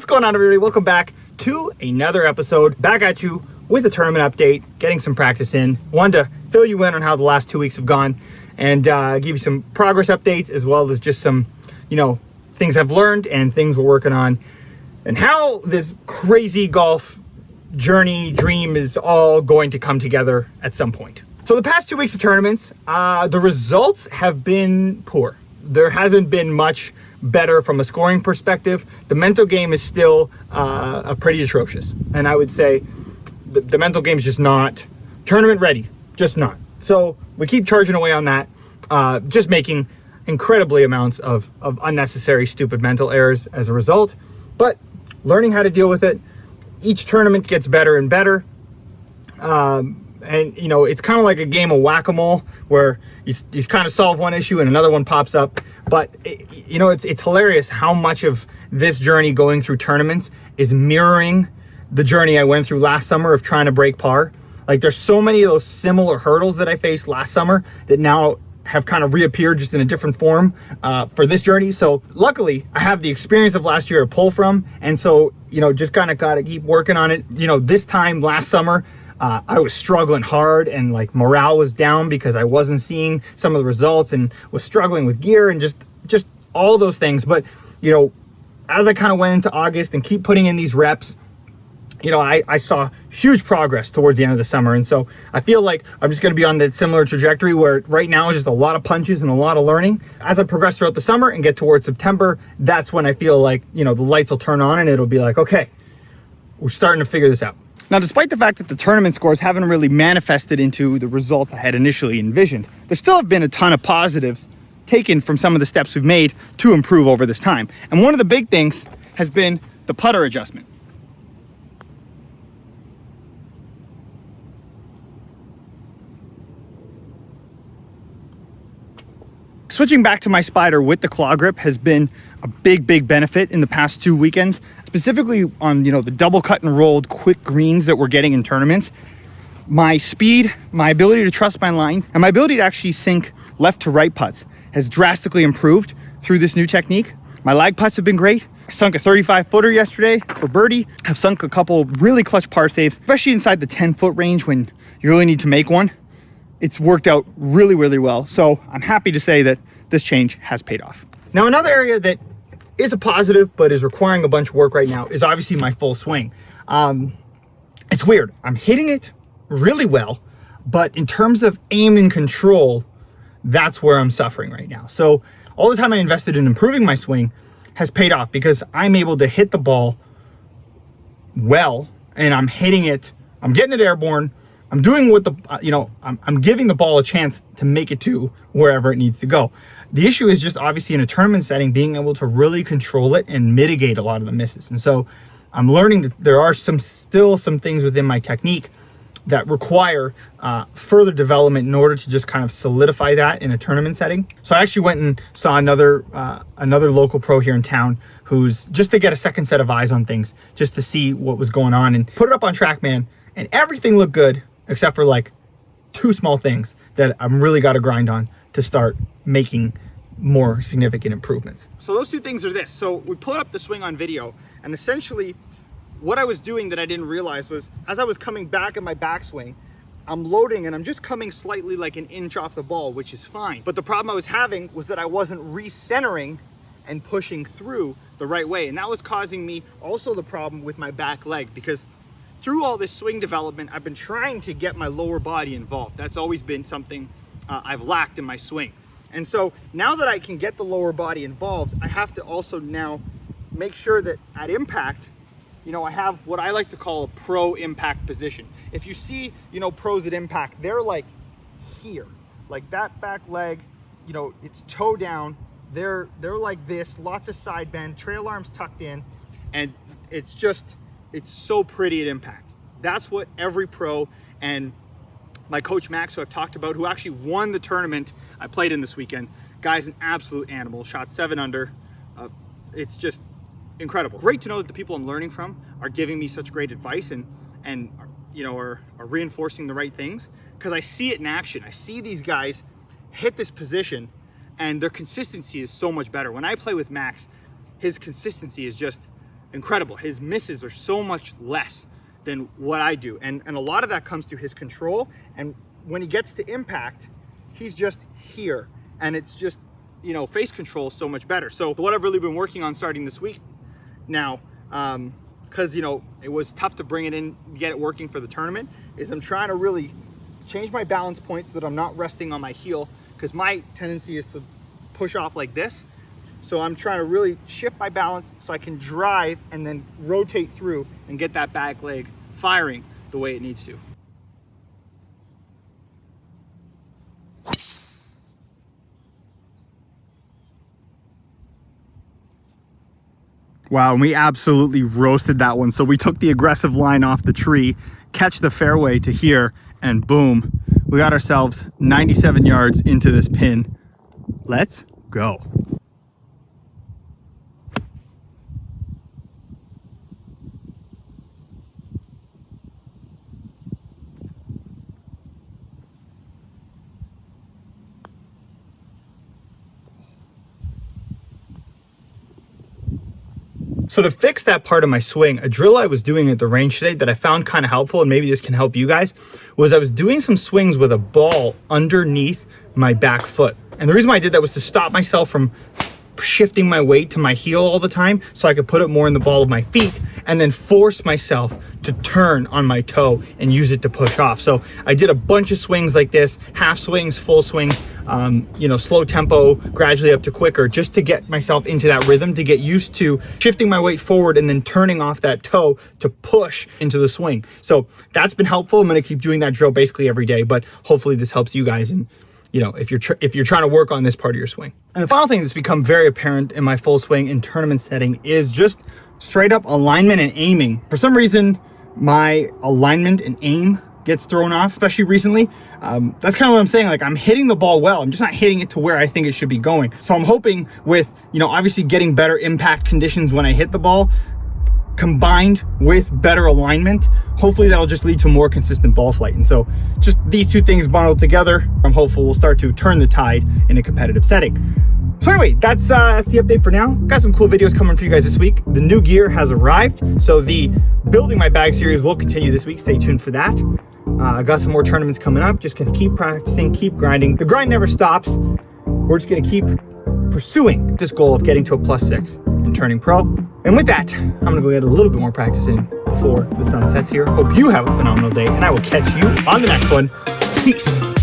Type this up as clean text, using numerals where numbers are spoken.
going on, everybody? Welcome back to another episode. Back at you with a tournament update, getting some practice in. Wanted to fill you in on how the last 2 weeks have gone and give you some progress updates as well as just some, things I've learned and things we're working on and how this crazy golf journey dream is all going to come together at some point. So the past 2 weeks of tournaments, the results have been poor. There hasn't been much better from a scoring perspective. The mental game is still pretty atrocious. And I would say the mental game is just not tournament ready, just not. So we keep charging away on that, just making incredibly amounts of unnecessary, stupid mental errors as a result, but learning how to deal with it. Each tournament gets better and better. And it's kind of like a game of whack-a-mole where you kind of solve one issue and another one pops up. But it's hilarious how much of this journey going through tournaments is mirroring the journey I went through last summer of trying to break par. Like, there's so many of those similar hurdles that I faced last summer that now have kind of reappeared just in a different form for this journey. So luckily I have the experience of last year to pull from. And so, just kind of got to keep working on it. This time last summer, I was struggling hard and like morale was down because I wasn't seeing some of the results and was struggling with gear and just all those things. But, as I kind of went into August and keep putting in these reps, I saw huge progress towards the end of the summer. And so I feel like I'm just going to be on that similar trajectory where right now is just a lot of punches and a lot of learning. As I progress throughout the summer and get towards September, that's when I feel like, the lights will turn on and it'll be like, okay, we're starting to figure this out. Now, despite the fact that the tournament scores haven't really manifested into the results I had initially envisioned, there still have been a ton of positives taken from some of the steps we've made to improve over this time. And one of the big things has been the putter adjustment. Switching back to my Spyder with the claw grip has been a big benefit in the past 2 weekends, specifically on, the double cut and rolled quick greens that we're getting in tournaments. My speed, my ability to trust my lines, and my ability to actually sink left to right putts has drastically improved through this new technique. My lag putts have been great. I sunk a 35-footer yesterday for birdie. I've sunk a couple really clutch par saves, especially inside the 10-foot range when you really need to make one. It's worked out really well. So I'm happy to say that this change has paid off. Now, another area that is a positive but is requiring a bunch of work right now is obviously my full swing. It's weird. I'm hitting it really well, but in terms of aim and control, that's where I'm suffering right now. So all the time I invested in improving my swing has paid off because I'm able to hit the ball well and I'm hitting it. I'm getting it airborne. I'm doing what I'm giving the ball a chance to make it to wherever it needs to go. The issue is just obviously in a tournament setting, being able to really control it and mitigate a lot of the misses. And so I'm learning that there are still some things within my technique that require further development in order to just kind of solidify that in a tournament setting. So I actually went and saw another local pro here in town who's just to get a second set of eyes on things, just to see what was going on, and put it up on TrackMan, and everything looked good except for like 2 small things that I'm really got to grind on to start making more significant improvements. So those 2 things are this. So we put up the swing on video, and essentially what I was doing that I didn't realize was as I was coming back in my backswing, I'm loading and I'm just coming slightly like an inch off the ball, which is fine. But the problem I was having was that I wasn't recentering and pushing through the right way. And that was causing me also the problem with my back leg, because through all this swing development, I've been trying to get my lower body involved. That's always been something I've lacked in my swing. And so now that I can get the lower body involved, I have to also now make sure that at impact, I have what I like to call a pro impact position. If you see, pros at impact, they're like here, like that back leg, it's toe down. They're like this, lots of side bend, trail arms tucked in, and it's so pretty at impact. That's what every pro, and my coach Max, who I've talked about, who actually won the tournament I played in this weekend, guy's an absolute animal, shot 7 under. It's just incredible. Great to know that the people I'm learning from are giving me such great advice and are reinforcing the right things, because I see it in action. I see these guys hit this position and their consistency is so much better. When I play with Max, his consistency is just incredible. His misses are so much less than what I do. And a lot of that comes to his control. And when he gets to impact, he's just here. And it's just, you know, face control is so much better. So what I've really been working on starting this week now, because, you know, it was tough to bring it in, get it working for the tournament, is I'm trying to really change my balance point so that I'm not resting on my heel, because my tendency is to push off like this. So I'm trying to really shift my balance so I can drive and then rotate through and get that back leg firing the way it needs to. Wow, and we absolutely roasted that one. So we took the aggressive line off the tree, catch the fairway to here, and boom, we got ourselves 97 yards into this pin. Let's go. So to fix that part of my swing, a drill I was doing at the range today that I found kind of helpful, and maybe this can help you guys, was I was doing some swings with a ball underneath my back foot. And the reason why I did that was to stop myself from shifting my weight to my heel all the time, so I could put it more in the ball of my feet and then force myself to turn on my toe and use it to push off. So I did a bunch of swings like this, half swings, full swings, you know, slow tempo, gradually up to quicker, just to get myself into that rhythm, to get used to shifting my weight forward and then turning off that toe to push into the swing. So that's been helpful. I'm going to keep doing that drill basically every day, but hopefully this helps you guys, and you know, if you're trying to work on this part of your swing. And the final thing that's become very apparent in my full swing in tournament setting is just straight up alignment and aiming. For some reason, my alignment and aim gets thrown off, especially recently. That's kind of what I'm saying. Like, I'm hitting the ball well, I'm just not hitting it to where I think it should be going. So I'm hoping with, you know, obviously getting better impact conditions when I hit the ball, combined with better alignment, hopefully that'll just lead to more consistent ball flight. And so just these two things bundled together, I'm hopeful we'll start to turn the tide in a competitive setting. So anyway, that's the update for now. Got some cool videos coming for you guys this week. The new gear has arrived, so the Building My Bag series will continue this week. Stay tuned for that. I got some more tournaments coming up. Just gonna keep practicing, keep grinding. The grind never stops. We're just gonna keep pursuing this goal of getting to a +6 and turning pro. And with that, I'm gonna go get a little bit more practice in before the sun sets here. Hope you have a phenomenal day, and I will catch you on the next one. Peace.